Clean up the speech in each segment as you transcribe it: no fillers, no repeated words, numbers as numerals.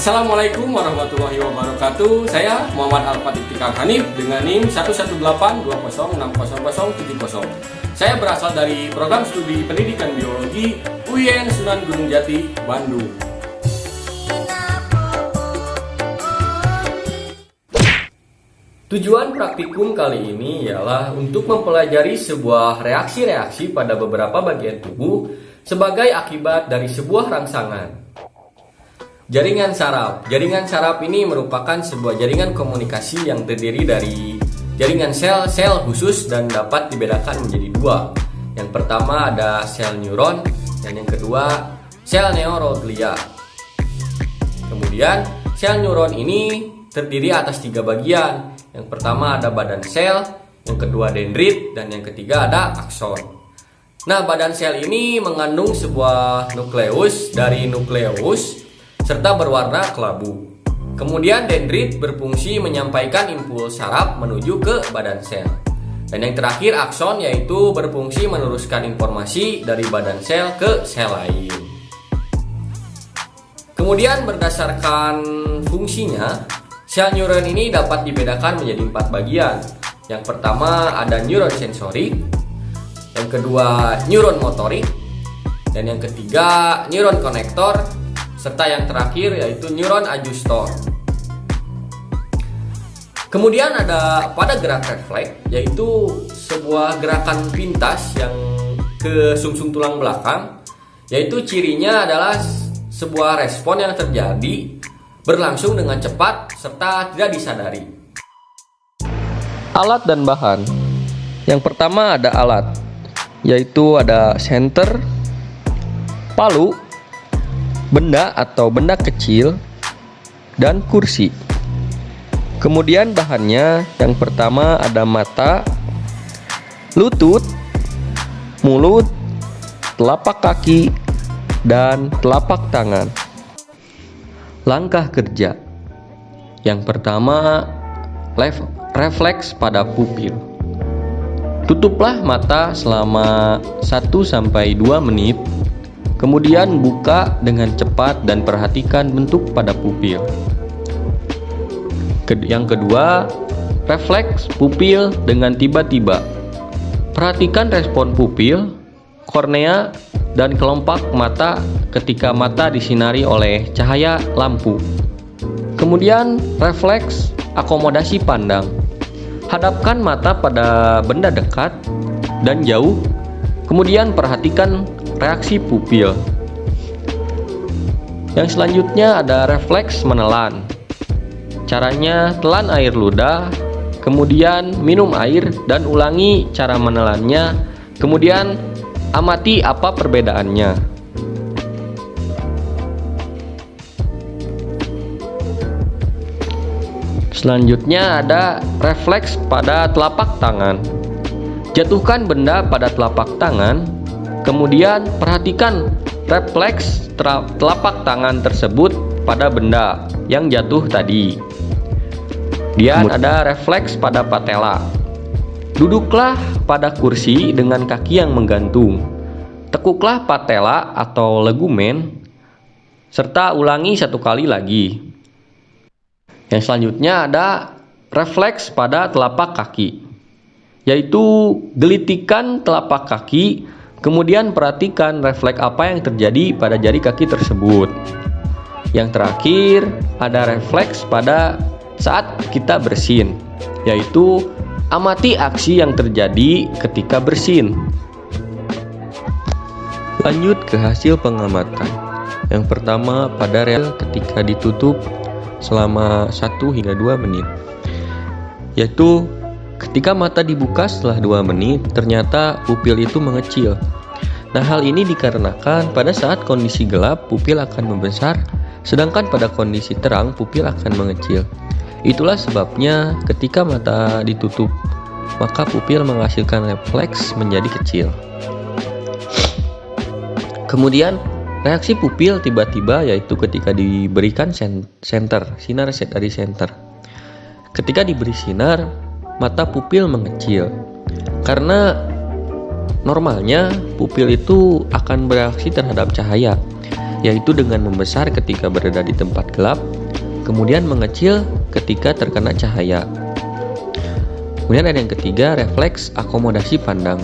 Assalamualaikum warahmatullahi wabarakatuh. Saya Muhammad Al-Fatih Tikar Hanif dengan NIM 11820600070. Saya berasal dari program studi pendidikan biologi UIN Sunan Gunung Jati, Bandung. Tujuan praktikum kali ini ialah untuk mempelajari sebuah reaksi-reaksi pada beberapa bagian tubuh sebagai akibat dari sebuah rangsangan. Jaringan saraf. Jaringan saraf ini merupakan sebuah jaringan komunikasi yang terdiri dari jaringan sel-sel khusus dan dapat dibedakan menjadi dua. Yang pertama ada sel neuron dan yang kedua sel neuroglia. Kemudian sel neuron ini terdiri atas tiga bagian. Yang pertama ada badan sel, yang kedua dendrit, dan yang ketiga ada akson. Nah, badan sel ini mengandung sebuah nukleus dari nukleus serta berwarna kelabu. Kemudian dendrit berfungsi menyampaikan impuls saraf menuju ke badan sel. Dan yang terakhir akson yaitu berfungsi meneruskan informasi dari badan sel ke sel lain. Kemudian berdasarkan fungsinya, sel neuron ini dapat dibedakan menjadi 4 bagian. Yang pertama ada neuron sensorik, yang kedua neuron motorik, dan yang ketiga neuron konektor, serta yang terakhir yaitu neuron adjustor. Kemudian ada pada gerak refleks, yaitu sebuah gerakan pintas yang ke sumsum tulang belakang, yaitu cirinya adalah sebuah respon yang terjadi berlangsung dengan cepat serta tidak disadari. Alat dan bahan. Yang pertama ada alat, yaitu ada senter, palu, benda atau benda kecil, dan kursi. Kemudian bahannya yang pertama ada mata, lutut, mulut, telapak kaki, dan telapak tangan. Langkah kerja. Yang pertama, refleks pada pupil. Tutuplah mata selama 1-2 menit. Kemudian buka dengan cepat dan perhatikan bentuk pada pupil. Yang kedua, refleks pupil dengan tiba-tiba. Perhatikan respon pupil, kornea, dan kelopak mata ketika mata disinari oleh cahaya lampu. Kemudian refleks akomodasi pandang. Hadapkan mata pada benda dekat dan jauh. Kemudian perhatikan reaksi pupil. Yang selanjutnya ada refleks menelan. Caranya telan air ludah, kemudian minum air dan ulangi cara menelannya, kemudian amati apa perbedaannya. Selanjutnya ada refleks pada telapak tangan. Jatuhkan benda pada telapak tangan, kemudian perhatikan refleks telapak tangan tersebut pada benda yang jatuh tadi. Kemudian ada refleks pada patella. Duduklah pada kursi dengan kaki yang menggantung. Tekuklah patella atau legumen, serta ulangi 1 kali lagi. Yang selanjutnya ada refleks pada telapak kaki, yaitu gelitikan telapak kaki, kemudian perhatikan refleks apa yang terjadi pada jari kaki tersebut. Yang terakhir ada refleks pada saat kita bersin, yaitu amati aksi yang terjadi ketika bersin. Lanjut ke hasil pengamatan. Yang pertama pada rel ketika ditutup selama 1-2 menit, yaitu ketika mata dibuka setelah 2 menit ternyata pupil itu mengecil. Nah, hal ini dikarenakan pada saat kondisi gelap pupil akan membesar, sedangkan pada kondisi terang pupil akan mengecil. Itulah sebabnya ketika mata ditutup, maka pupil menghasilkan refleks menjadi kecil. Kemudian reaksi pupil tiba-tiba yaitu ketika diberikan sinar dari senter. Ketika diberi sinar, mata pupil mengecil. Karena normalnya pupil itu akan bereaksi terhadap cahaya. yaitu dengan membesar ketika berada di tempat gelap, kemudian mengecil ketika terkena cahaya. Kemudian ada yang ketiga, refleks akomodasi pandang.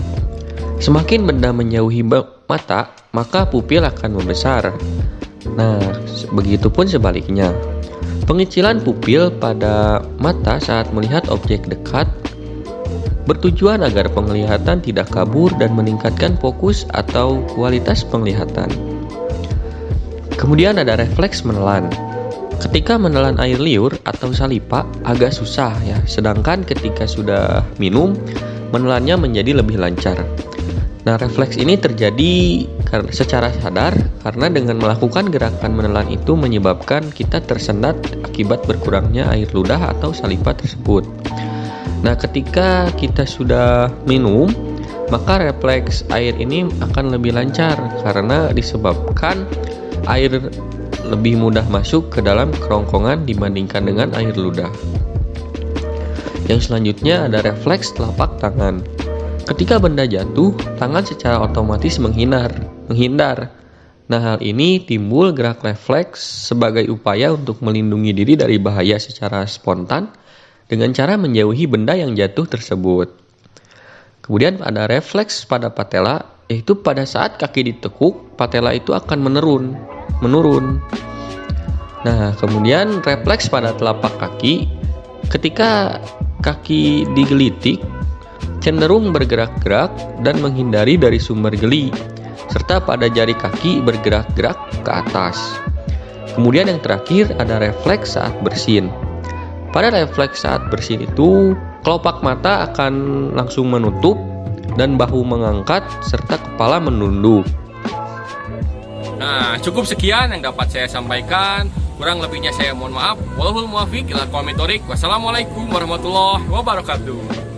Semakin benda menjauhi mata, maka pupil akan membesar. Nah, begitupun sebaliknya. Pengecilan pupil pada mata saat melihat objek dekat bertujuan agar penglihatan tidak kabur dan meningkatkan fokus atau kualitas penglihatan. Kemudian ada refleks menelan. Ketika menelan air liur atau salipa agak susah ya, sedangkan ketika sudah minum menelannya menjadi lebih lancar. Nah, refleks ini terjadi secara sadar karena dengan melakukan gerakan menelan itu menyebabkan kita tersendat akibat berkurangnya air ludah atau saliva tersebut. Nah, ketika kita sudah minum, maka refleks air ini akan lebih lancar karena disebabkan air lebih mudah masuk ke dalam kerongkongan dibandingkan dengan air ludah. Yang selanjutnya ada refleks telapak tangan. Ketika benda jatuh, tangan secara otomatis menghindar. Nah, hal ini timbul gerak refleks sebagai upaya untuk melindungi diri dari bahaya secara spontan dengan cara menjauhi benda yang jatuh tersebut. Kemudian ada refleks pada patella, yaitu pada saat kaki ditekuk, patella itu akan menurun. Nah, kemudian refleks pada telapak kaki, ketika kaki digelitik, cenderung bergerak-gerak dan menghindari dari sumber geli, serta pada jari kaki bergerak-gerak ke atas. Kemudian yang terakhir ada refleks saat bersin. Pada refleks saat bersin itu, kelopak mata akan langsung menutup dan bahu mengangkat serta kepala menunduk. Nah, cukup sekian yang dapat saya sampaikan. Kurang lebihnya saya mohon maaf. Wallahul muwaffiq ila aqwamit thoriq. Wassalamualaikum warahmatullahi wabarakatuh.